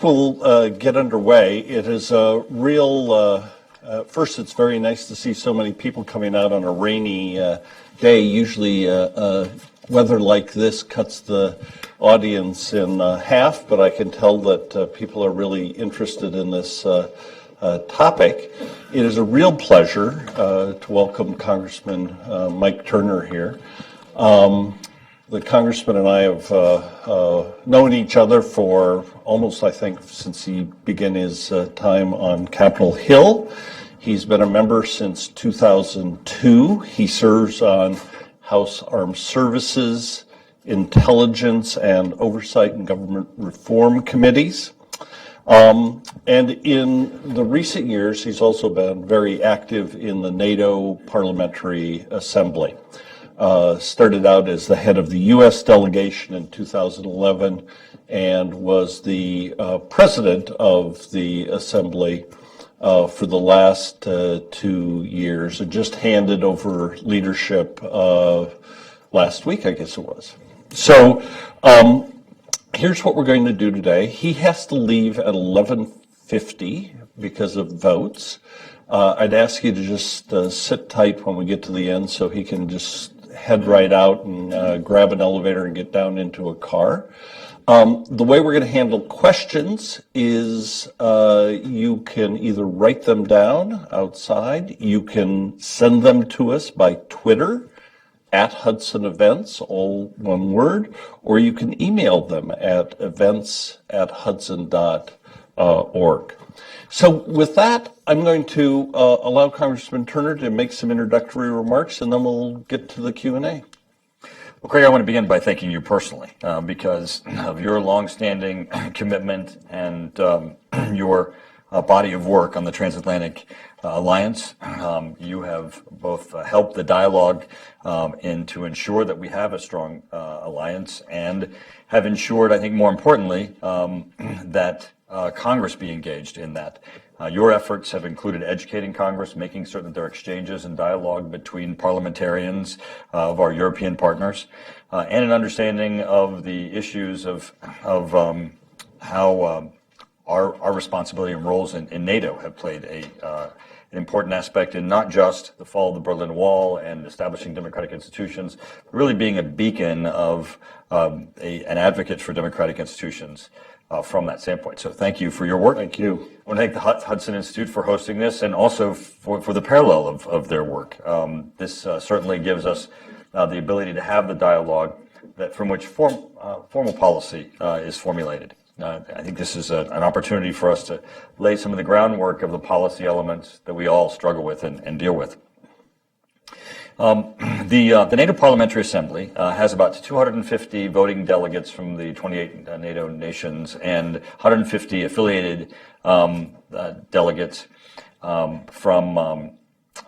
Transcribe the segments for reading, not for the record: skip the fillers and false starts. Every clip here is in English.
We'll get underway. It is a real, first, it's very nice to see so many people coming out on a rainy day. Usually weather like this cuts the audience in half, but I can tell that people are really interested in this topic. It is a real pleasure to welcome Congressman Mike Turner here. The Congressman and I have known each other for almost, I think, since he began his time on Capitol Hill. He's been a member since 2002. He serves on House Armed Services, Intelligence, and Oversight and Government Reform Committees. And in the recent years, he's also been very active in the NATO Parliamentary Assembly. Started out as the head of the U.S. delegation in 2011 and was the president of the Assembly for the last 2 years, and just handed over leadership last week, I guess it was. So here's what we're going to do today. He has to leave at 11:50 because of votes. I'd ask you to just sit tight when we get to the end so he can just head right out and grab an elevator and get down into a car. The way we're going to handle questions is you can either write them down outside, you can send them to us by Twitter at Hudson Events, all one word, or you can email them at events@hudson.org. So with that, I'm going to allow Congressman Turner to make some introductory remarks, and then we'll get to the Q&A. Well, Craig, I want to begin by thanking you personally because of your longstanding commitment and your body of work on the Transatlantic Alliance. You have both helped the dialogue to ensure that we have a strong alliance, and have ensured, I think more importantly, that Congress be engaged in that. Your efforts have included educating Congress, making certain that there are exchanges and dialogue between parliamentarians of our European partners, and an understanding of the issues of how our responsibility and roles in NATO have played an important aspect in not just the fall of the Berlin Wall and establishing democratic institutions, but really being a beacon of an advocate for democratic institutions. From that standpoint. So thank you for your work. Thank you. I want to thank the Hudson Institute for hosting this, and also for the parallel of their work. This certainly gives us the ability to have the dialogue from which formal policy is formulated. I think this is an opportunity for us to lay some of the groundwork of the policy elements that we all struggle with and deal with. The NATO Parliamentary Assembly has about 250 voting delegates from the 28 NATO nations and 150 affiliated delegates from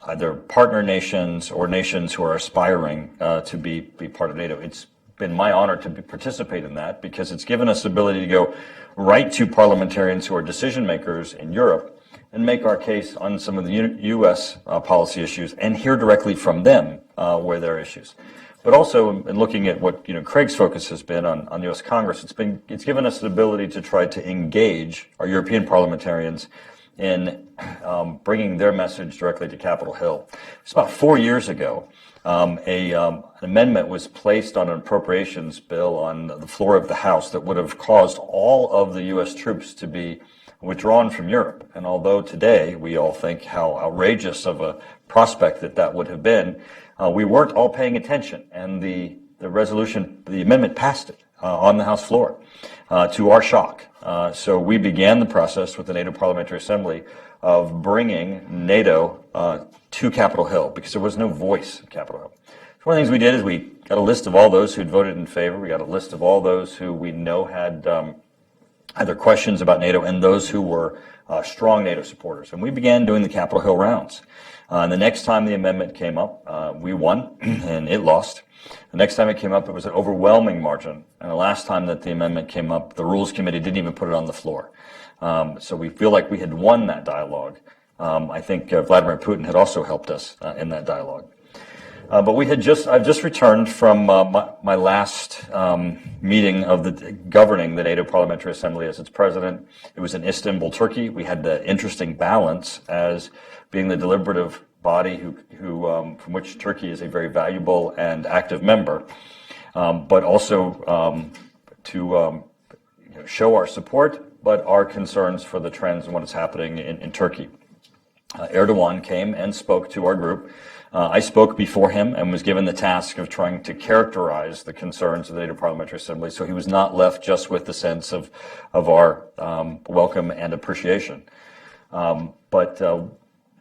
either partner nations or nations who are aspiring to be part of NATO. It's been my honor to participate in that because it's given us the ability to go right to parliamentarians who are decision makers in Europe and make our case on some of the U.S. Policy issues and hear directly from them where there are issues. But also in looking at what Craig's focus has been on U.S. Congress, it's given us the ability to try to engage our European parliamentarians in bringing their message directly to Capitol Hill. It's about 4 years ago. An amendment was placed on an appropriations bill on the floor of the House that would have caused all of the U.S. troops to be withdrawn from Europe. And although today we all think how outrageous of a prospect that would have been, we weren't all paying attention. And the resolution, the amendment passed it on the House floor to our shock. So we began the process with the NATO Parliamentary Assembly of bringing NATO to Capitol Hill because there was no voice at Capitol Hill. So one of the things we did is we got a list of all those who'd voted in favor. We got a list of all those who we know had either questions about NATO and those who were strong NATO supporters. And we began doing the Capitol Hill rounds. And the next time the amendment came up, we won and it lost. The next time it came up, it was an overwhelming margin. And the last time that the amendment came up, the Rules Committee didn't even put it on the floor. So we feel like we had won that dialogue. I think Vladimir Putin had also helped us in that dialogue. But I've just returned from my last meeting of governing the NATO Parliamentary Assembly as its president. It was in Istanbul, Turkey. We had the interesting balance as being the deliberative body from which Turkey is a very valuable and active member, but also to show our support, but our concerns for the trends and what is happening in Turkey. Erdogan came and spoke to our group. I spoke before him and was given the task of trying to characterize the concerns of the NATO Parliamentary Assembly, so he was not left just with the sense of our welcome and appreciation. But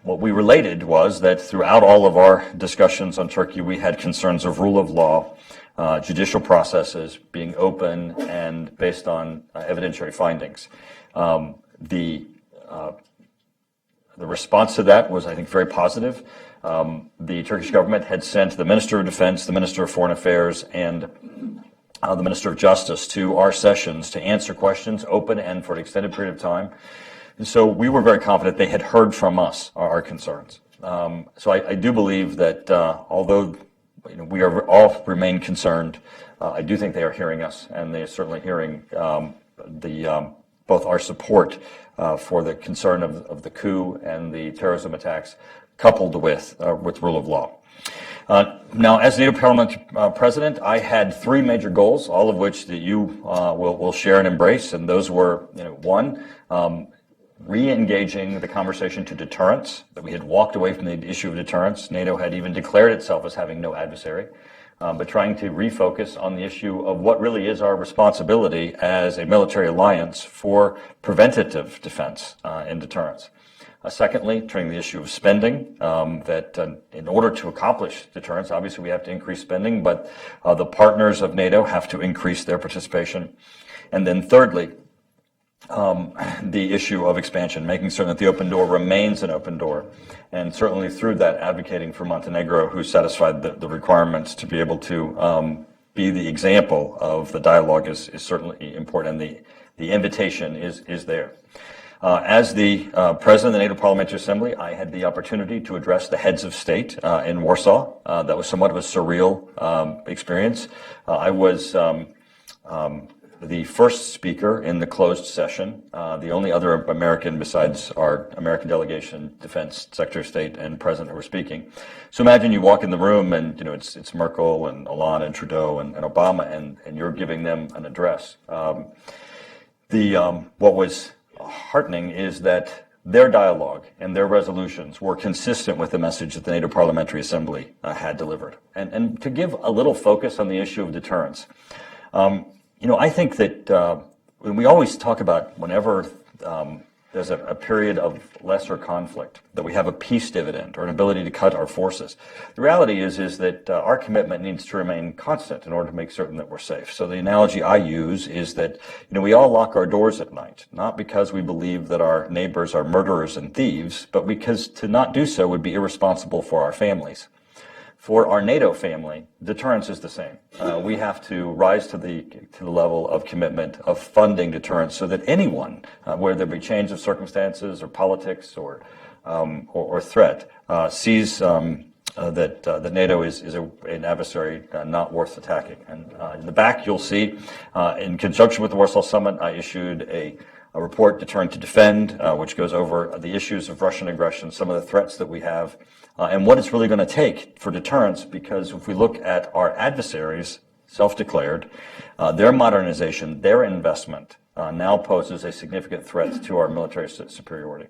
what we related was that throughout all of our discussions on Turkey, we had concerns of rule of law, judicial processes being open and based on evidentiary findings. The response to that was, I think, very positive. The Turkish government had sent the Minister of Defense, the Minister of Foreign Affairs, and the Minister of Justice to our sessions to answer questions, open and for an extended period of time. And so we were very confident they had heard from us our concerns. So I do believe that although we are all remain concerned, I do think they are hearing us, and they are certainly hearing both our support for the concern of the coup and the terrorism attacks, coupled with rule of law. Now, as NATO Parliament President, I had three major goals, all of which that you will share and embrace, and those were, one, re-engaging the conversation to deterrence, that we had walked away from the issue of deterrence. NATO had even declared itself as having no adversary, but trying to refocus on the issue of what really is our responsibility as a military alliance for preventative defense and deterrence. Secondly, turning the issue of spending, that in order to accomplish deterrence, obviously we have to increase spending, but the partners of NATO have to increase their participation. And then thirdly, the issue of expansion, making certain that the open door remains an open door, and certainly through that advocating for Montenegro, who satisfied the requirements to be able to be the example of the dialogue is certainly important, and the invitation is there. As the president of the NATO Parliamentary Assembly, I had the opportunity to address the heads of state in Warsaw. That was somewhat of a surreal experience. I was the first speaker in the closed session, the only other American besides our American delegation, Defense Secretary of State and President who were speaking. So imagine you walk in the room and it's Merkel and Hollande and Trudeau and Obama, and you're giving them an address. What was heartening is that their dialogue and their resolutions were consistent with the message that the NATO Parliamentary Assembly had delivered. And to give a little focus on the issue of deterrence, I think that when we always talk about whenever there's a period of lesser conflict, that we have a peace dividend or an ability to cut our forces. The reality is that our commitment needs to remain constant in order to make certain that we're safe. So the analogy I use is that we all lock our doors at night, not because we believe that our neighbors are murderers and thieves, but because to not do so would be irresponsible for our families. For our NATO family, deterrence is the same. We have to rise to the level of commitment of funding deterrence so that anyone, whether there be change of circumstances or politics or threat, sees that NATO is an adversary not worth attacking. And in the back, you'll see, in conjunction with the Warsaw Summit, I issued a report, Deterrent to Defend, which goes over the issues of Russian aggression, some of the threats that we have, and what it's really going to take for deterrence, because if we look at our adversaries, self-declared, their modernization, their investment now poses a significant threat to our military superiority.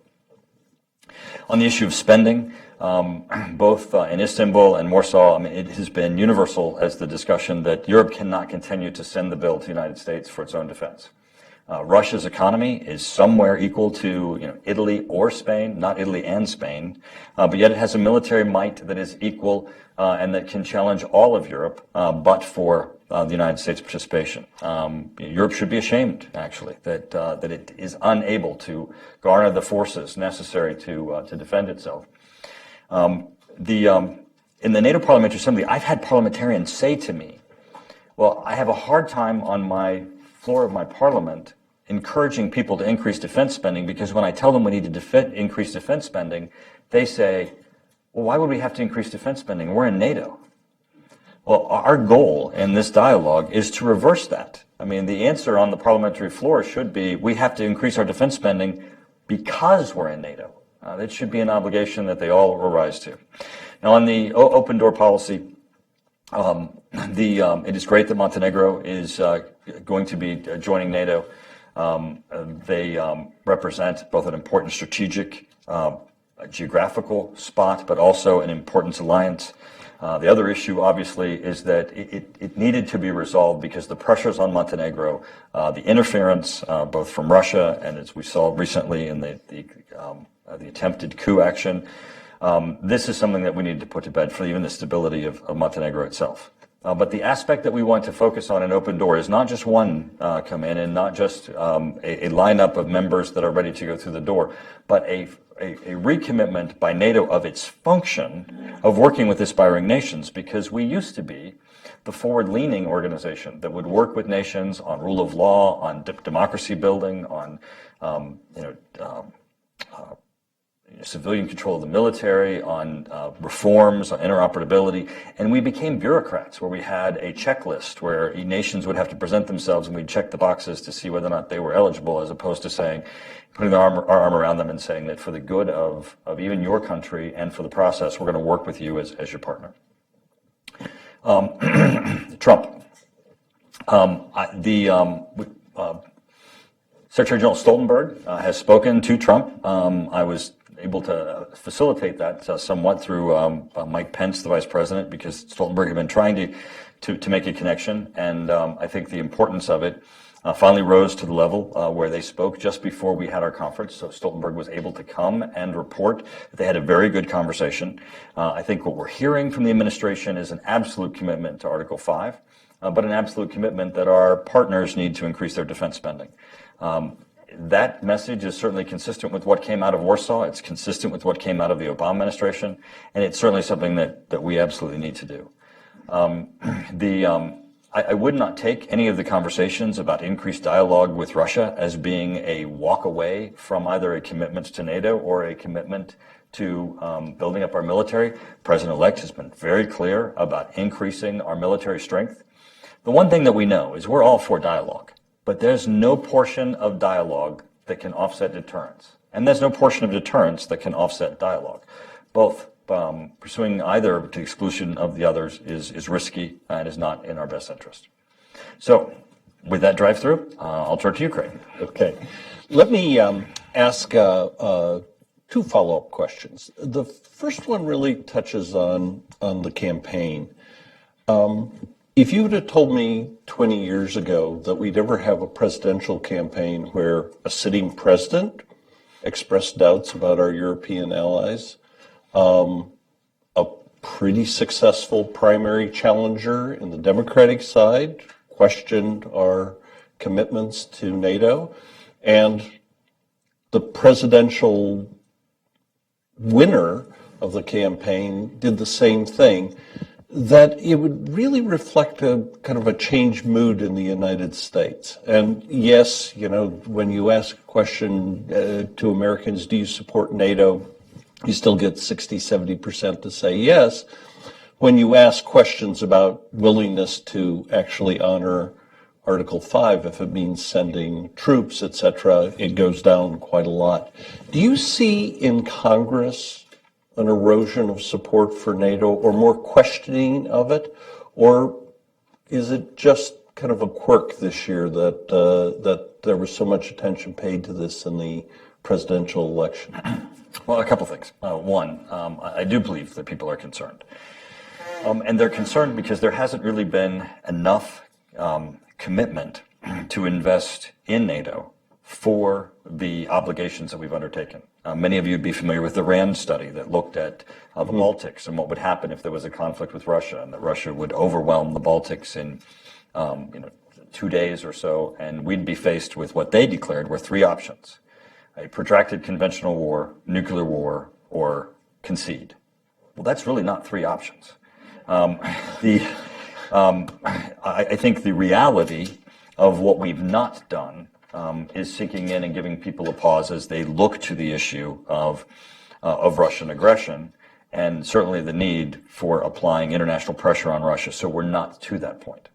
On the issue of spending, both in Istanbul and Warsaw, it has been universal as the discussion that Europe cannot continue to send the bill to the United States for its own defense. Russia's economy is somewhere equal to Italy or Spain, not Italy and Spain, but yet it has a military might that is equal and that can challenge all of Europe, but for the United States participation. Europe should be ashamed, actually, that it is unable to garner the forces necessary to defend itself. In the NATO Parliamentary Assembly, I've had parliamentarians say to me, well, I have a hard time on my floor of my parliament encouraging people to increase defense spending, because when I tell them we need to increase defense spending, they say, well, why would we have to increase defense spending? We're in NATO. Well, our goal in this dialogue is to reverse that. I mean, the answer on the parliamentary floor should be we have to increase our defense spending because we're in NATO. That should be an obligation that they all rise to. Now, on the open door policy, it is great that Montenegro is going to be joining NATO. They represent both an important strategic, geographical spot, but also an important alliance. The other issue, obviously, is that it needed to be resolved because the pressures on Montenegro, the interference, both from Russia and as we saw recently in the attempted coup action, this is something that we need to put to bed for even the stability of Montenegro itself. But the aspect that we want to focus on in Open Door is not just one come in and not just a lineup of members that are ready to go through the door, but a recommitment by NATO of its function of working with aspiring nations, because we used to be the forward-leaning organization that would work with nations on rule of law, on democracy building, on civilian control of the military, on reforms, on interoperability, and we became bureaucrats where we had a checklist where nations would have to present themselves and we'd check the boxes to see whether or not they were eligible, as opposed to saying, putting our arm around them and saying that for the good of even your country and for the process, we're going to work with you as your partner. Trump. Secretary General Stoltenberg has spoken to Trump. I was able to facilitate that somewhat through Mike Pence, the vice president, because Stoltenberg had been trying to make a connection, and I think the importance of it finally rose to the level where they spoke just before we had our conference. So Stoltenberg was able to come and report that they had a very good conversation. I think what we're hearing from the administration is an absolute commitment to Article 5, but an absolute commitment that our partners need to increase their defense spending. That message is certainly consistent with what came out of Warsaw. It's consistent with what came out of the Obama administration, and it's certainly something that we absolutely need to do. I would not take any of the conversations about increased dialogue with Russia as being a walk away from either a commitment to NATO or a commitment to building up our military. President-elect has been very clear about increasing our military strength. The one thing that we know is we're all for dialogue. But there's no portion of dialogue that can offset deterrence. And there's no portion of deterrence that can offset dialogue. Both pursuing either to the exclusion of the others is risky and is not in our best interest. So with that drive-through, I'll turn to you, Craig. Okay. Let me ask two follow-up questions. The first one really touches on the campaign. If you would have told me 20 years ago that we'd ever have a presidential campaign where a sitting president expressed doubts about our European allies, a pretty successful primary challenger in the Democratic side questioned our commitments to NATO, and the presidential winner of the campaign did the same thing, that it would really reflect a kind of a changed mood in the United States. And yes, when you ask a question to Americans, do you support NATO? You still get 60-70% to say yes. When you ask questions about willingness to actually honor Article 5, if it means sending troops, etc., it goes down quite a lot. Do you see in Congress an erosion of support for NATO or more questioning of it? Or is it just kind of a quirk this year that there was so much attention paid to this in the presidential election? Well, a couple things. One, I do believe that people are concerned. And they're concerned because there hasn't really been enough commitment to invest in NATO for the obligations that we've undertaken. Many of you would be familiar with the RAND study that looked at the Baltics and what would happen if there was a conflict with Russia, and that Russia would overwhelm the Baltics in 2 days or so, and we'd be faced with what they declared were three options: a protracted conventional war, nuclear war, or concede. Well, that's really not three options. I think the reality of what we've not done is sinking in and giving people a pause as they look to the issue of Russian aggression. and certainly the need for applying international pressure on Russia. So we're not to that point.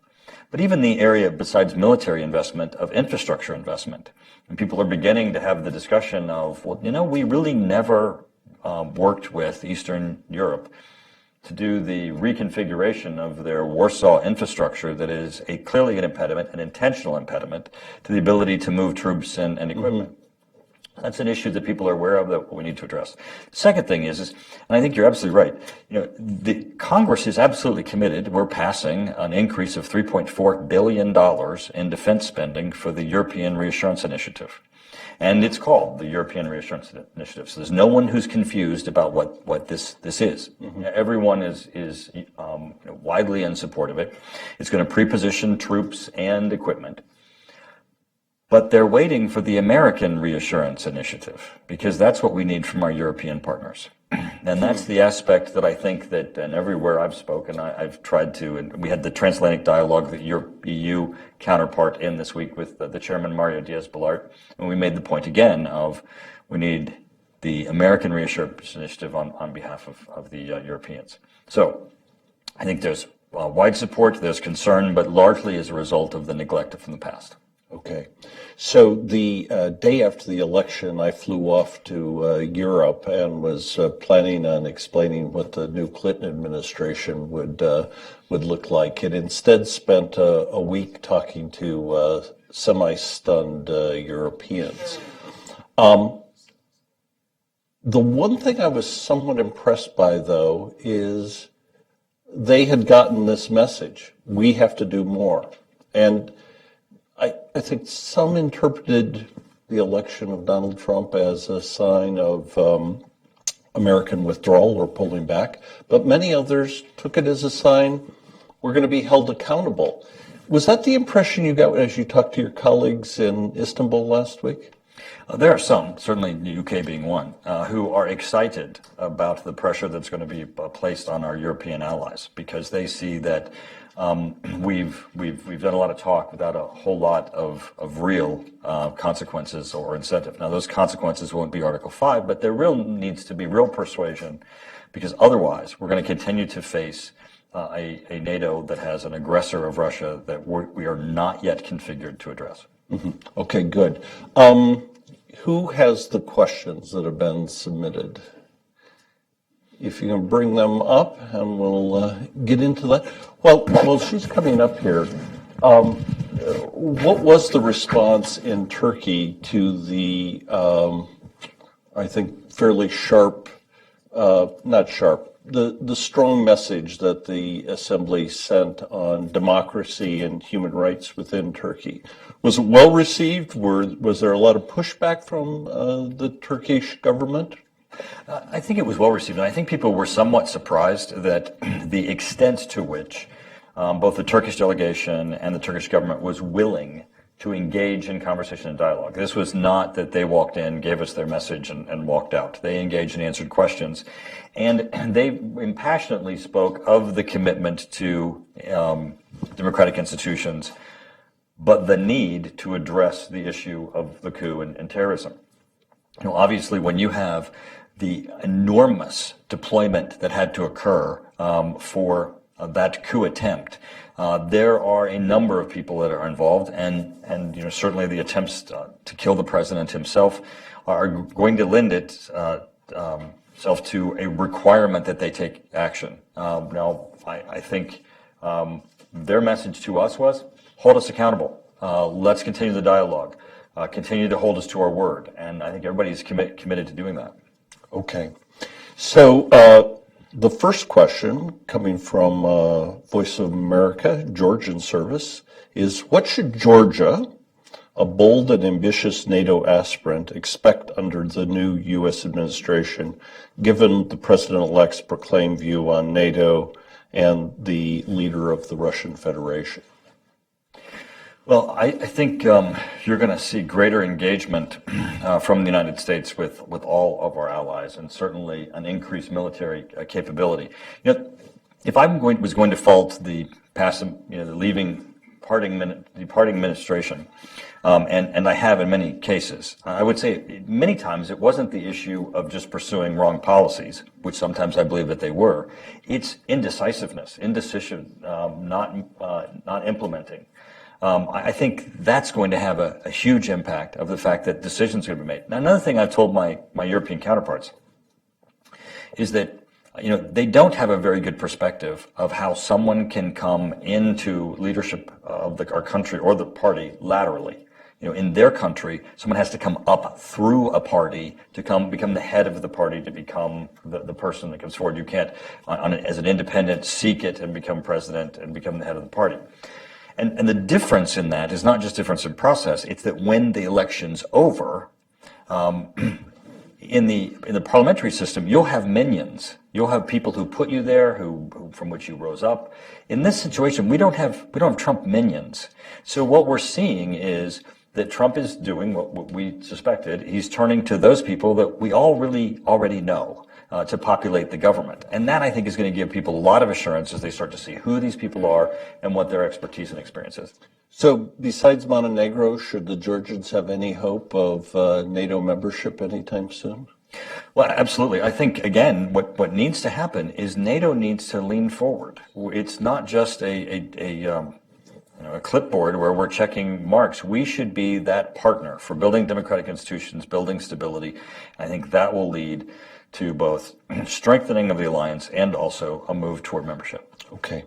But even the area besides military investment of infrastructure investment, and people are beginning to have the discussion of, well, we really never worked with Eastern Europe to do the reconfiguration of their Warsaw infrastructure that is clearly an impediment, an intentional impediment to the ability to move troops and equipment. Mm-hmm. That's an issue that people are aware of that we need to address. The second thing is, and I think you're absolutely right, the Congress is absolutely committed. We're passing an increase of $3.4 billion in defense spending for the European Reassurance Initiative. And it's called the European Reassurance Initiative. So there's no one who's confused about what this is. Mm-hmm. Everyone is widely in support of it. It's going to pre-position troops and equipment. But they're waiting for the American Reassurance Initiative, because that's what we need from our European partners. And that's the aspect that I think that, and everywhere I've spoken, I've tried to, and we had the transatlantic dialogue that your EU counterpart in this week with the chairman, Mario Diaz-Balart, and we made the point again of we need the American Reassurance Initiative on behalf of the Europeans. So I think there's wide support, there's concern, but largely as a result of the neglect from the past. Okay. So the day after the election, I flew off to Europe and was planning on explaining what the new Clinton administration would look like. And instead spent a week talking to semi-stunned Europeans. The one thing I was somewhat impressed by, though, is they had gotten this message. We have to do more. And I think some interpreted the election of Donald Trump as a sign of American withdrawal or pulling back, but many others took it as a sign we're going to be held accountable. Was that the impression you got as you talked to your colleagues in Istanbul last week? There are some, certainly the UK being one, who are excited about the pressure that's going to be placed on our European allies, because they see that we've done a lot of talk without a whole lot of real consequences or incentive. Now, those consequences won't be Article 5, but there needs to be real persuasion, because otherwise we're going to continue to face a NATO that has an aggressor of Russia that we are not yet configured to address. Mm-hmm. Okay, good. Who has the questions that have been submitted? If you can bring them up, and we'll get into that. Well, she's coming up here. What was the response in Turkey to the, I think, fairly sharp, not sharp, the strong message that the Assembly sent on democracy and human rights within Turkey? Was it well received? Was there a lot of pushback from the Turkish government? I think it was well received, and I think people were somewhat surprised that the extent to which both the Turkish delegation and the Turkish government was willing to engage in conversation and dialogue. This was not that they walked in, gave us their message, and walked out. They engaged and answered questions, and they impassionately spoke of the commitment to democratic institutions, but the need to address the issue of the coup and terrorism. Obviously, when you have the enormous deployment that had to occur for that coup attempt, there are a number of people that are involved, and certainly the attempts to kill the president himself are going to lend itself to a requirement that they take action. Now, I think their message to us was, hold us accountable. Let's continue the dialogue. Continue to hold us to our word. And I think everybody's committed to doing that. Okay. So the first question coming from Voice of America, Georgian Service, is what should Georgia, a bold and ambitious NATO aspirant, expect under the new U.S. administration, given the president-elect's proclaimed view on NATO and the leader of the Russian Federation? Well, I think you're going to see greater engagement from the United States with all of our allies, and certainly an increased military capability. If I was going to fault the departing administration, and I have in many cases. I would say many times it wasn't the issue of just pursuing wrong policies, which sometimes I believe that they were. It's indecisiveness, indecision, not implementing. I think that's going to have a huge impact of the fact that decisions are going to be made. Now, another thing I've told my European counterparts is that they don't have a very good perspective of how someone can come into leadership of our country or the party laterally. In their country, someone has to come up through a party to become the head of the party, to become the person that comes forward. You can't, as an independent, seek it and become president and become the head of the party. And the difference in that is not just difference in process, it's that when the election's over, in the parliamentary system, you'll have minions. You'll have people who put you there, who from which you rose up. In this situation, we don't have Trump minions. So what we're seeing is that Trump is doing what we suspected. He's turning to those people that we all really already know to populate the government. And that, I think, is going to give people a lot of assurance as they start to see who these people are and what their expertise and experience is. So besides Montenegro, should the Georgians have any hope of NATO membership anytime soon? Well, absolutely. I think, again, what needs to happen is NATO needs to lean forward. It's not just a clipboard where we're checking marks. We should be that partner for building democratic institutions, building stability. I think that will lead to both strengthening of the alliance and also a move toward membership. Okay.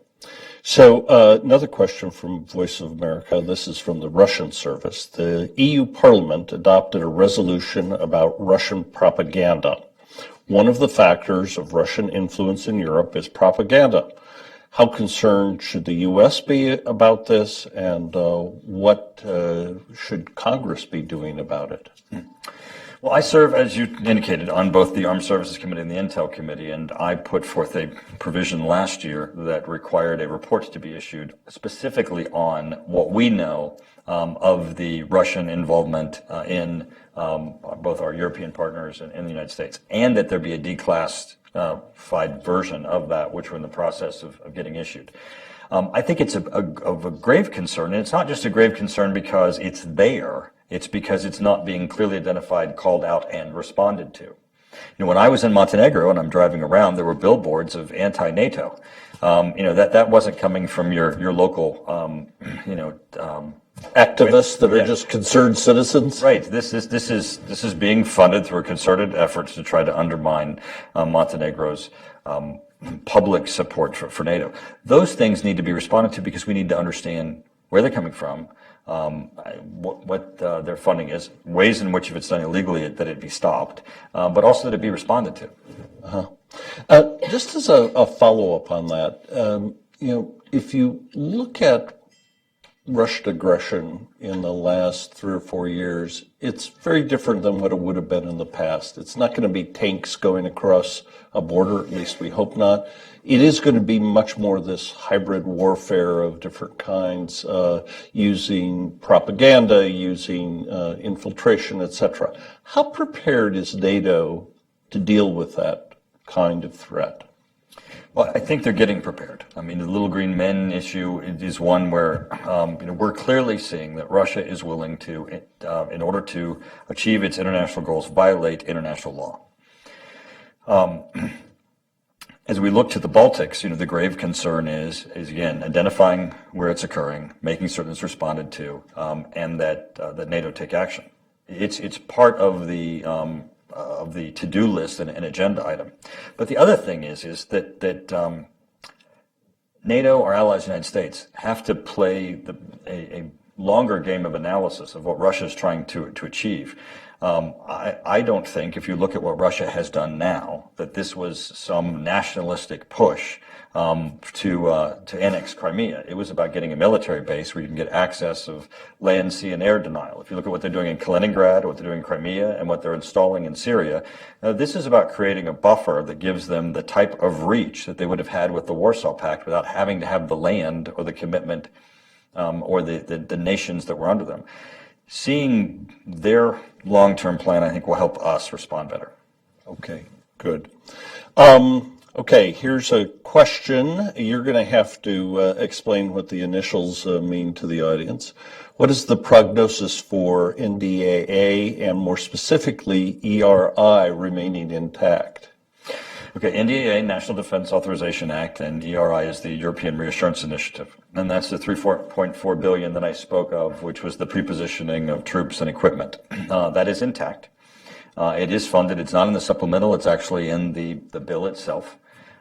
So another question from Voice of America. This is from the Russian service. The EU Parliament adopted a resolution about Russian propaganda. One of the factors of Russian influence in Europe is propaganda. How concerned should the U.S. be about this, and what should Congress be doing about it? Well, I serve, as you indicated, on both the Armed Services Committee and the Intel Committee, and I put forth a provision last year that required a report to be issued specifically on what we know of the Russian involvement in both our European partners and in the United States, and that there be a declassified version of that, which we're in the process of getting issued. I think it's of a grave concern, and it's not just a grave concern because it's there. It's because it's not being clearly identified, called out, and responded to. When I was in Montenegro and I'm driving around, there were billboards of anti-NATO. That wasn't coming from your local, activists that are just concerned citizens. Right. This is being funded through a concerted effort to try to undermine Montenegro's public support for NATO. Those things need to be responded to because we need to understand where they're coming from. What their funding is, ways in which if it's done illegally that it be stopped, but also that it be responded to. Just as a follow-up on that, if you look at Russian aggression in the last 3 or 4 years, it's very different than what it would have been in the past. It's not going to be tanks going across a border, at least we hope not. It is going to be much more this hybrid warfare of different kinds, using propaganda, using infiltration, etc. How prepared is NATO to deal with that kind of threat? Well, I think they're getting prepared. I mean, the little green men issue is one where we're clearly seeing that Russia is willing to, in order to achieve its international goals, violate international law. As we look to the Baltics, the grave concern is again identifying where it's occurring, making certain it's responded to, and that NATO take action. It's part of the to-do list and an agenda item. But the other thing is that NATO, our allies, the United States, have to play a longer game of analysis of what Russia is trying to achieve. I don't think, if you look at what Russia has done now, that this was some nationalistic push to annex Crimea. It was about getting a military base where you can get access of land, sea, and air denial. If you look at what they're doing in Kaliningrad, what they're doing in Crimea, and what they're installing in Syria, this is about creating a buffer that gives them the type of reach that they would have had with the Warsaw Pact without having to have the land or the commitment or the nations that were under them. Seeing their long-term plan, I think, will help us respond better. Okay, good. Okay, here's a question. You're going to have to explain what the initials mean to the audience. What is the prognosis for NDAA and more specifically ERI remaining intact? Okay, NDAA, National Defense Authorization Act, and ERI is the European Reassurance Initiative. And that's the $3.4 billion that I spoke of, which was the prepositioning of troops and equipment. That is intact. It is funded. It's not in the supplemental. It's actually in the bill itself.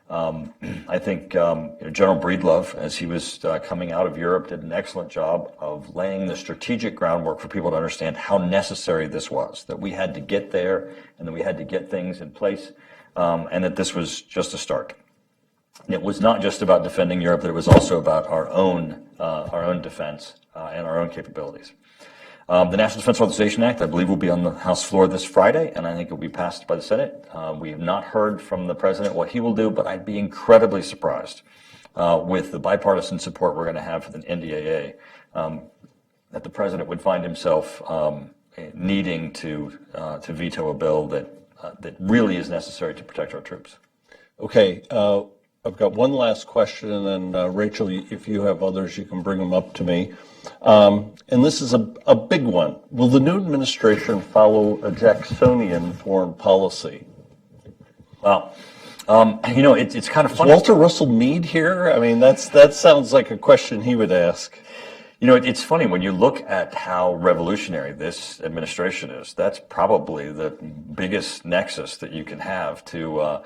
I think General Breedlove, as he was coming out of Europe, did an excellent job of laying the strategic groundwork for people to understand how necessary this was, that we had to get there and that we had to get things in place, and that this was just a start. It was not just about defending Europe, but it was also about our own defense and our own capabilities. The National Defense Authorization Act, I believe, will be on the House floor this Friday, and I think it will be passed by the Senate. We have not heard from the President what he will do, but I'd be incredibly surprised with the bipartisan support we're going to have for the NDAA, that the President would find himself needing to veto a bill that really is necessary to protect our troops. Okay, I've got one last question, and then Rachel, if you have others, you can bring them up to me. And this is a big one. Will the new administration follow a Jacksonian foreign policy? Wow. It's kind of funny. Is Walter Russell Meade here? I mean, that sounds like a question he would ask. It's funny when you look at how revolutionary this administration is. That's probably the biggest nexus that you can have to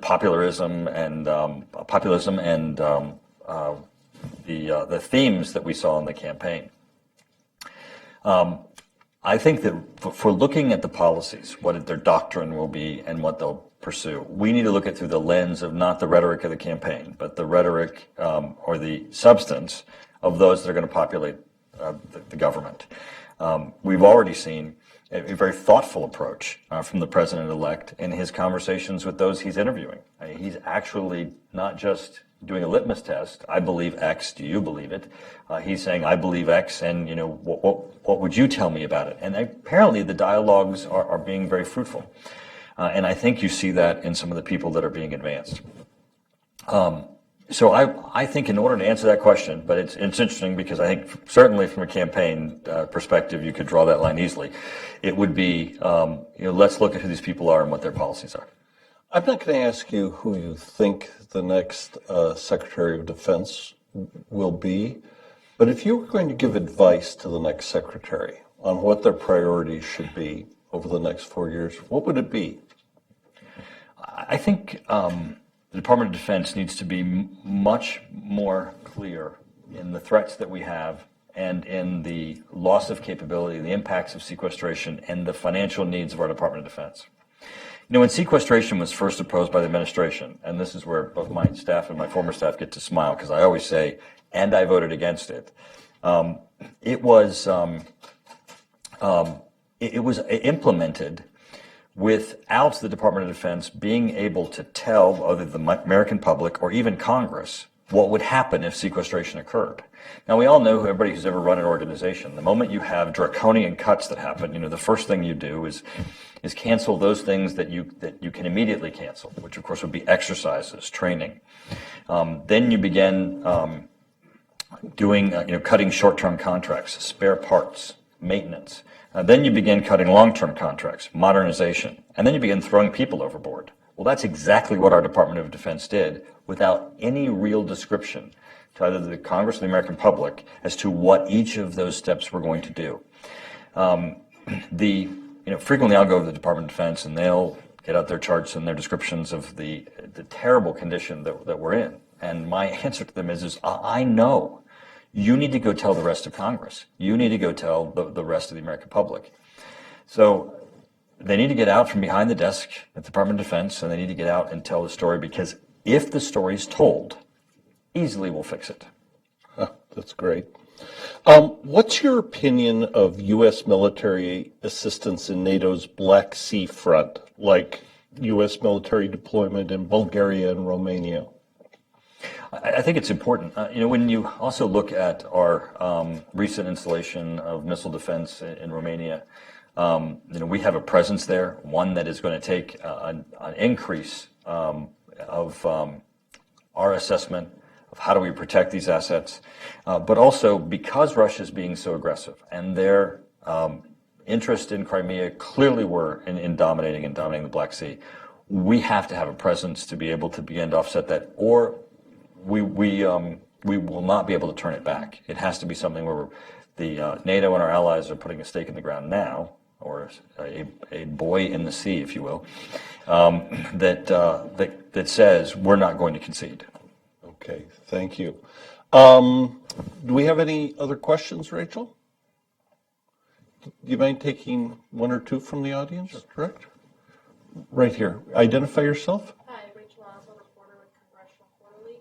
populism and the themes that we saw in the campaign. I think that for looking at the policies, what their doctrine will be and what they'll pursue, we need to look at through the lens of not the rhetoric of the campaign, but the rhetoric or the substance of those that are going to populate the government. We've already seen a very thoughtful approach from the president-elect in his conversations with those he's interviewing. He's actually not just doing a litmus test. I believe X. Do you believe it? He's saying, I believe X, and what would you tell me about it? And apparently the dialogues are being very fruitful. And I think you see that in some of the people that are being advanced. So I think in order to answer that question, but it's interesting because I think certainly from a campaign perspective, you could draw that line easily. It would be, let's look at who these people are and what their policies are. I'm not going to ask you who you think the next Secretary of Defense will be, but if you were going to give advice to the next Secretary on what their priorities should be over the next 4 years, what would it be? I think the Department of Defense needs to be much more clear in the threats that we have and in the loss of capability, the impacts of sequestration, and the financial needs of our Department of Defense. When sequestration was first proposed by the administration, and this is where both my staff and my former staff get to smile because I always say, and I voted against it. It was implemented without the Department of Defense being able to tell either the American public or even Congress what would happen if sequestration occurred. Now, we all know, everybody who's ever run an organization, the moment you have draconian cuts that happen, the first thing you do is cancel those things that you can immediately cancel, which of course would be exercises, training. Then you begin doing, cutting short-term contracts, spare parts, maintenance. Then you begin cutting long-term contracts, modernization, and then you begin throwing people overboard. Well, that's exactly what our Department of Defense did without any real description to either the Congress or the American public as to what each of those steps were going to do. Frequently I'll go to the Department of Defense and they'll get out their charts and their descriptions of the terrible condition that we're in. And my answer to them is I know. You need to go tell the rest of Congress. You need to go tell the rest of the American public. So they need to get out from behind the desk at the Department of Defense, and they need to get out and tell the story, because if the story's told, easily we'll fix it. That's great. What's your opinion of U.S. military assistance in NATO's Black Sea front, like U.S. military deployment in Bulgaria and Romania? I think it's important. When you also look at our recent installation of missile defense in Romania, we have a presence there, one that is going to take an increase of our assessment of how do we protect these assets, but also because Russia is being so aggressive and their interest in Crimea clearly were in dominating the Black Sea, we have to have a presence to be able to begin to offset that, or we will not be able to turn it back. It has to be something where the NATO and our allies are putting a stake in the ground now, or a buoy in the sea, if you will, that says we're not going to concede. Okay, thank you. Do we have any other questions, Rachel? Do you mind taking one or two from the audience? Sure. Correct? Right here. Identify yourself. Hi, Rachel Oswald, reporter with Congressional Quarterly.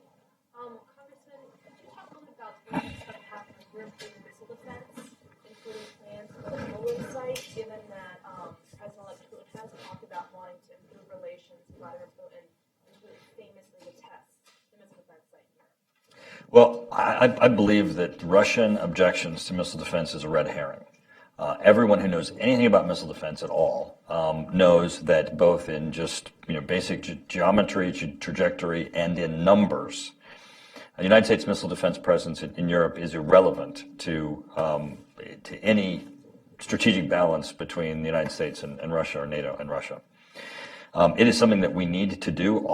Congressman, could you talk a little bit about what you expect to happen with European missile defense, including plans for the Poland site, given that President-elect Putin has talked about wanting to improve relations with Vladimir Putin, including famously the missile defense site in Europe? Well, I believe that Russian objections to missile defense is a red herring. Everyone who knows anything about missile defense at all knows that both in just basic geometry, trajectory, and in numbers, the United States missile defense presence in Europe is irrelevant to any strategic balance between the United States and Russia, or NATO and Russia. It is something that we need to do.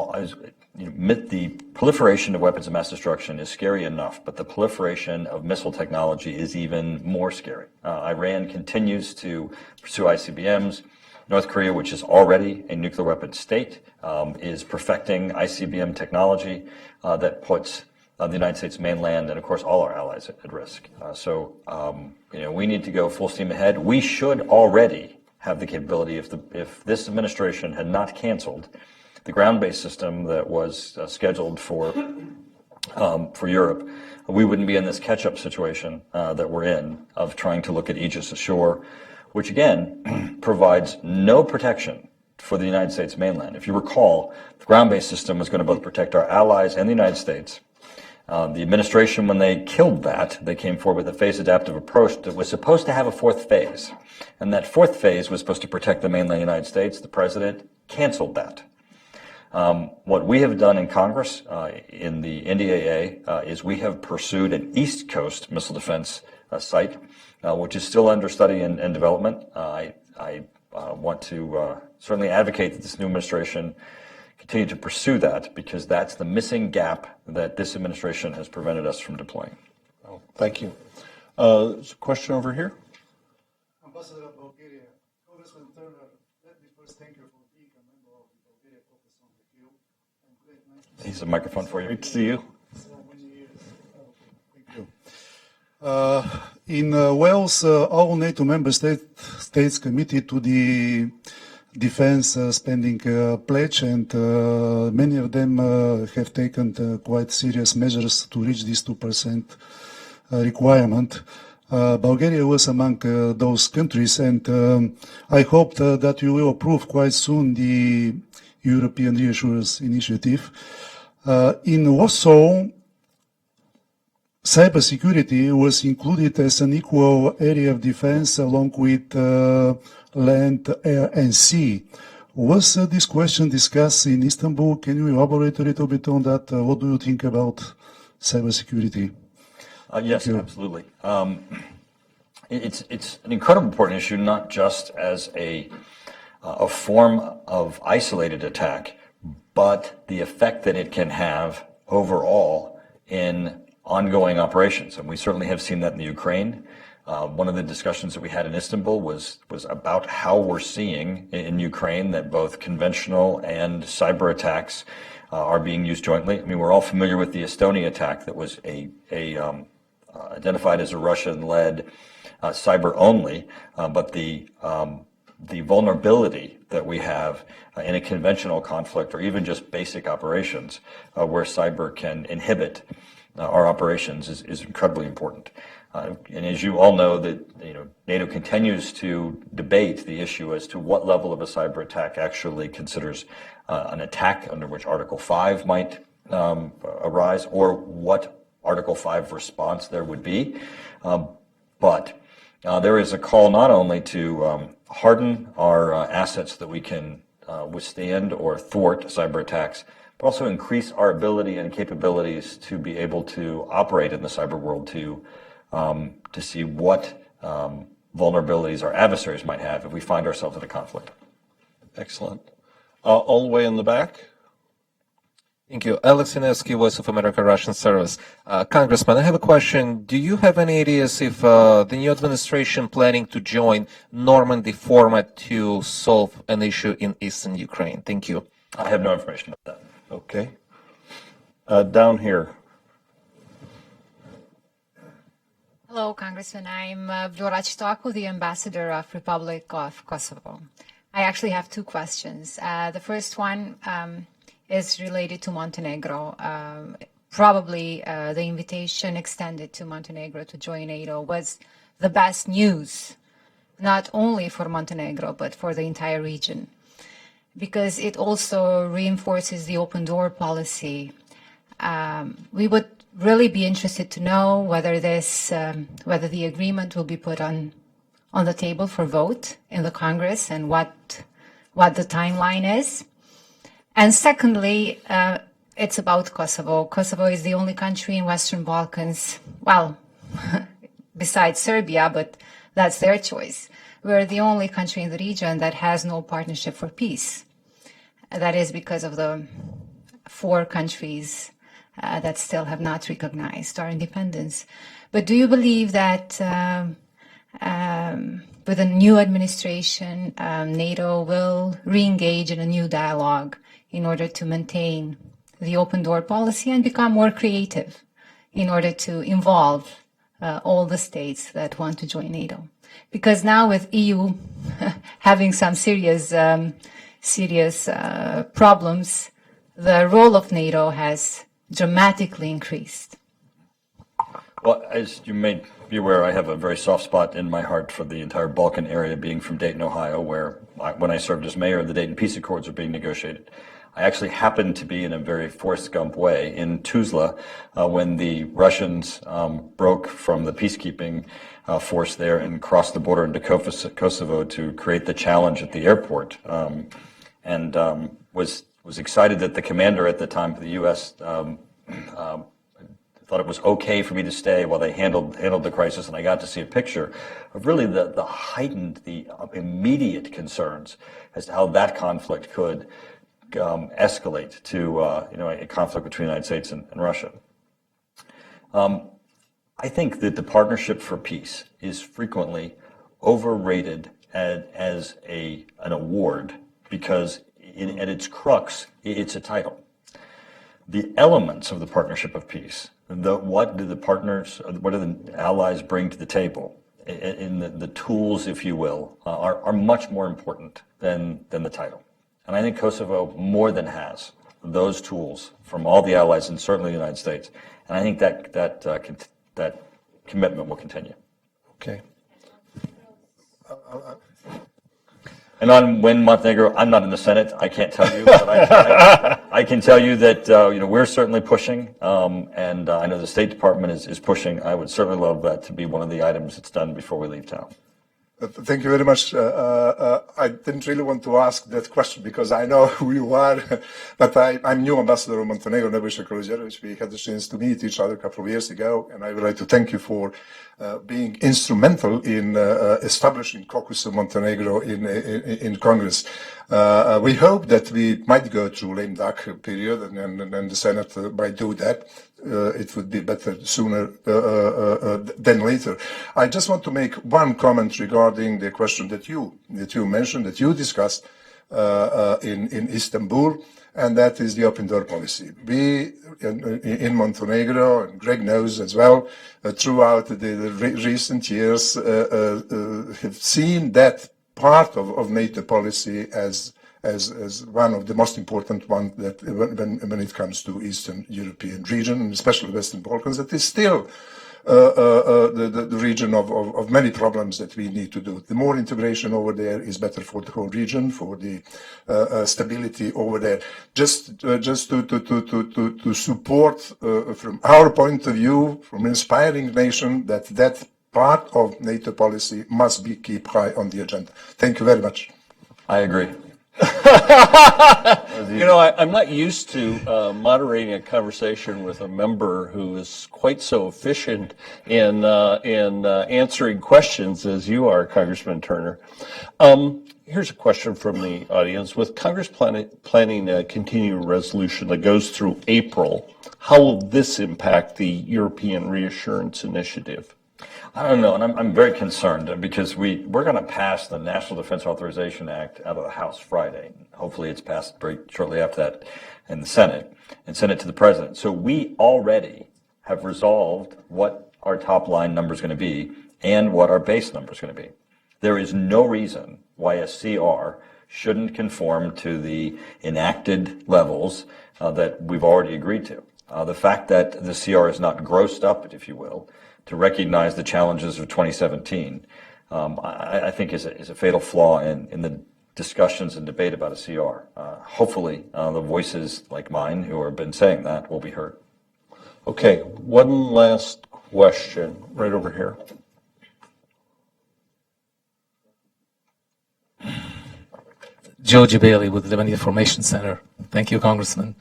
The proliferation of weapons of mass destruction is scary enough, but the proliferation of missile technology is even more scary. Iran continues to pursue ICBMs. North Korea, which is already a nuclear weapons state, is perfecting ICBM technology that puts the United States mainland and, of course, all our allies at risk. We need to go full steam ahead. We should already have the capability, if this administration had not canceled the ground-based system that was scheduled for Europe, we wouldn't be in this catch-up situation that we're in of trying to look at Aegis ashore, which again provides no protection for the United States mainland. If you recall, the ground-based system was going to both protect our allies and the United States. The administration, when they killed that, they came forward with a phase-adaptive approach that was supposed to have a fourth phase. And that fourth phase was supposed to protect the mainland United States. The president canceled that. What we have done in Congress, in the NDAA, is we have pursued an East Coast missile defense site, which is still under study and development. I want to certainly advocate that this new administration continue to pursue that, because that's the missing gap that this administration has prevented us from deploying. Oh, thank you. There's a question over here. Ambassador of Bulgaria, Congressman Turner, let me first thank you for being a member of the Bulgaria Caucus on the Hill. And great night. Here's a microphone for you. Great to see you. So many years. Thank you. In Wales, all NATO member states committed to the defense spending pledge, and many of them have taken quite serious measures to reach this 2% requirement. Bulgaria was among those countries, and I hope that you will approve quite soon the European Reassurance Initiative. In Warsaw, cybersecurity was included as an equal area of defense along with land, air, and sea. Was this question discussed in Istanbul? Can you elaborate a little bit on that? What do you think about cybersecurity? Yes, absolutely. It's an incredibly important issue, not just as a form of isolated attack, but the effect that it can have overall in ongoing operations. And we certainly have seen that in the Ukraine. One of the discussions that we had in Istanbul was about how we're seeing in Ukraine that both conventional and cyber attacks are being used jointly. I mean, we're all familiar with the Estonia attack that was identified as a Russian-led cyber only, but the vulnerability that we have in a conventional conflict, or even just basic operations, where cyber can inhibit our operations, is incredibly important. And as you all know, that NATO continues to debate the issue as to what level of a cyber attack actually considers an attack under which Article 5 might arise, or what Article 5 response there would be. But there is a call not only to harden our assets that we can withstand or thwart cyber attacks, but also increase our ability and capabilities to be able to operate in the cyber world to see what vulnerabilities our adversaries might have if we find ourselves in a conflict. Excellent. All the way in the back. Thank you. Alex Inevsky, Voice of America Russian Service. Congressman, I have a question. Do you have any ideas if the new administration planning to join Normandy format to solve an issue in eastern Ukraine? Thank you. I have no information about that. Okay. Down here. Hello, Congressman. I'm Vjora Chitaku, the Ambassador of Republic of Kosovo. I actually have two questions. The first one is related to Montenegro. Probably the invitation extended to Montenegro to join NATO was the best news, not only for Montenegro, but for the entire region, because it also reinforces the open door policy. We would really be interested to know whether whether the agreement will be put on the table for vote in the Congress and what the timeline is. And secondly, it's about Kosovo. Kosovo is the only country in Western Balkans, well, besides Serbia, but that's their choice. We're the only country in the region that has no partnership for peace. That is because of the 4 countries that still have not recognized our independence. But do you believe that with a new administration, NATO will re-engage in a new dialogue in order to maintain the open door policy and become more creative in order to involve all the states that want to join NATO? Because now with EU having some serious problems, the role of NATO has dramatically increased. Well, as you may be aware, I have a very soft spot in my heart for the entire Balkan area, being from Dayton, Ohio, where when I served as mayor, the Dayton Peace Accords were being negotiated. I actually happened to be in a very Forrest Gump way in Tuzla when the Russians broke from the peacekeeping force there and crossed the border into Kosovo to create the challenge at the airport, and was excited that the commander at the time of the U.S. Thought it was okay for me to stay while they handled the crisis, and I got to see a picture of really the heightened, the immediate concerns as to how that conflict could escalate to a conflict between the United States and Russia. I think that the Partnership for Peace is frequently overrated as an award because at its crux, it's a title. The elements of the Partnership of Peace, what do the allies bring to the table, in the tools, if you will, are much more important than the title. And I think Kosovo more than has those tools from all the allies and certainly the United States. And I think that commitment will continue. Okay. And on when Montenegro, I'm not in the Senate, I can't tell you, but I can tell you that we're certainly pushing, and I know the State Department is pushing. I would certainly love that to be one of the items that's done before we leave town. Thank you very much. I didn't really want to ask that question because I know who you are, but I'm new ambassador of Montenegro, Nebojša Kolođerović. We had the chance to meet each other a couple of years ago, and I would like to thank you for being instrumental in establishing caucus of Montenegro in Congress. We hope that we might go through lame duck period, and the Senate might do that. It would be better sooner than later. I just want to make one comment regarding the question that you mentioned, that you discussed in Istanbul, and that is the open door policy. We in Montenegro, and Greg knows as well, throughout the recent years, have seen that part of NATO policy as one of the most important ones that when it comes to Eastern European region, and especially Western Balkans, that is still the region of many problems that we need to do. The more integration over there is better for the whole region, for the stability over there. Just to support from our point of view, from inspiring nation, that part of NATO policy must be kept high on the agenda. Thank you very much. I agree. I'm not used to moderating a conversation with a member who is quite so efficient in answering questions as you are, Congressman Turner. Here's a question from the audience. With Congress planning a continuing resolution that goes through April, how will this impact the European Reassurance Initiative? I don't know, and I'm very concerned because we're going to pass the National Defense Authorization Act out of the House Friday. Hopefully it's passed very shortly after that in the Senate and send it to the President. So we already have resolved what our top line number is going to be and what our base number is going to be. There is no reason why a CR shouldn't conform to the enacted levels that we've already agreed to. The fact that the CR is not grossed up, if you will, to recognize the challenges of 2017, I think is a fatal flaw in the discussions and debate about a CR. Hopefully, the voices like mine who have been saying that will be heard. Okay, one last question right over here. Joe Bailey with the Lebanese Information Center. Thank you, Congressman.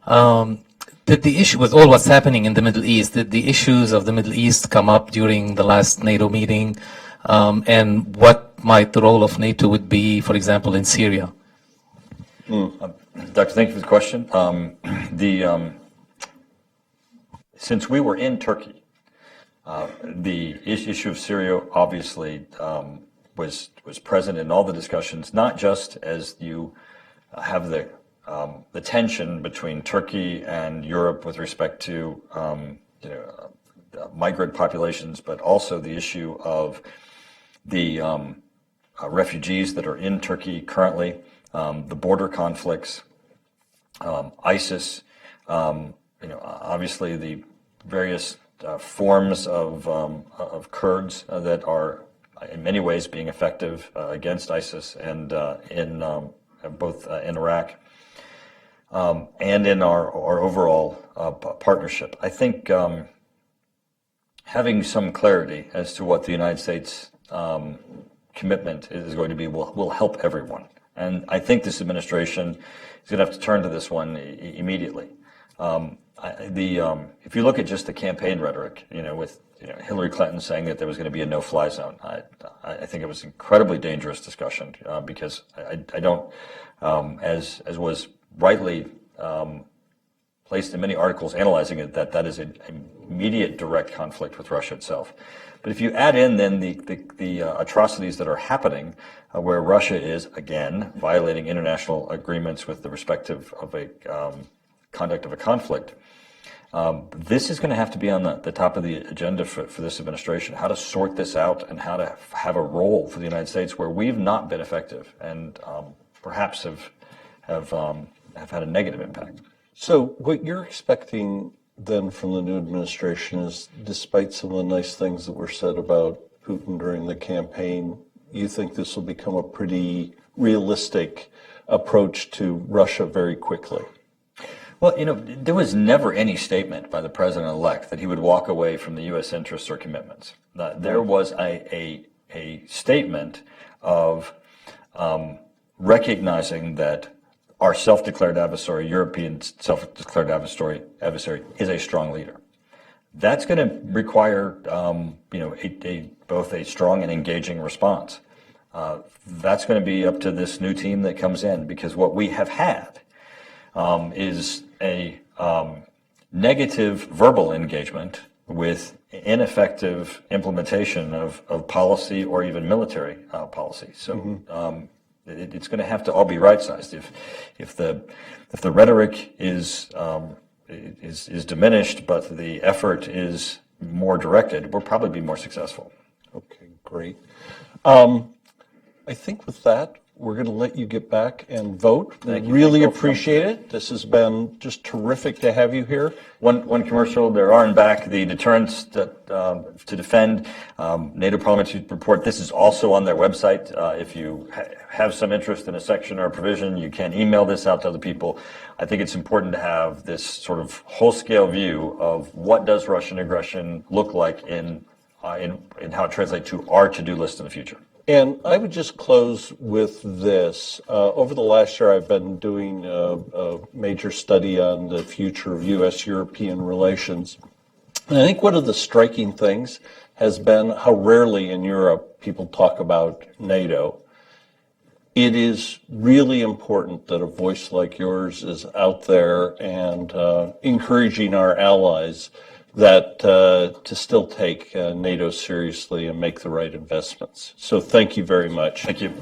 Did the issue with all what's happening in the Middle East, did the issues of the Middle East come up during the last NATO meeting? And what might the role of NATO would be, for example, in Syria? Doctor, thank you for the question. Since we were in Turkey, the issue of Syria obviously was present in all the discussions, not just as you have the tension between Turkey and Europe with respect to migrant populations, but also the issue of the refugees that are in Turkey currently, the border conflicts, ISIS, obviously the various forms of Kurds that are in many ways being effective against ISIS and in both in Iraq. And in our overall partnership. I think having some clarity as to what the United States commitment is going to be will help everyone. And I think this administration is going to have to turn to this one immediately. If you look at just the campaign rhetoric, with Hillary Clinton saying that there was going to be a no-fly zone, I think it was an incredibly dangerous discussion because I don't, as was rightly placed in many articles analyzing it, that is an immediate direct conflict with Russia itself. But if you add in then the atrocities that are happening, where Russia is again violating international agreements with the respective of a conduct of a conflict, this is going to have to be on the top of the agenda for this administration. How to sort this out and how to have a role for the United States where we've not been effective and perhaps have had a negative impact. So what you're expecting then from the new administration is, despite some of the nice things that were said about Putin during the campaign, you think this will become a pretty realistic approach to Russia very quickly? Well, there was never any statement by the president-elect that he would walk away from the U.S. interests or commitments. There was a statement of recognizing that our self-declared adversary, European self-declared adversary, is a strong leader. That's going to require, both a strong and engaging response. That's going to be up to this new team that comes in, because what we have had is a negative verbal engagement with ineffective implementation of policy or even military policy. So it's going to have to all be right-sized. If the rhetoric is diminished, but the effort is more directed, we'll probably be more successful. Okay, great. I think with that, we're going to let you get back and vote. Thank you. Really appreciate it. This has been just terrific to have you here. One commercial, there are in back the deterrence to defend NATO Parliamentary Report. This is also on their website. If you have some interest in a section or a provision, you can email this out to other people. I think it's important to have this sort of whole-scale view of what does Russian aggression look like in how it translates to our to-do list in the future. And I would just close with this. Over the last year, I've been doing a major study on the future of U.S.-European relations. And I think one of the striking things has been how rarely in Europe people talk about NATO. It is really important that a voice like yours is out there and encouraging our allies that to still take NATO seriously and make the right investments. So thank you very much. Thank you.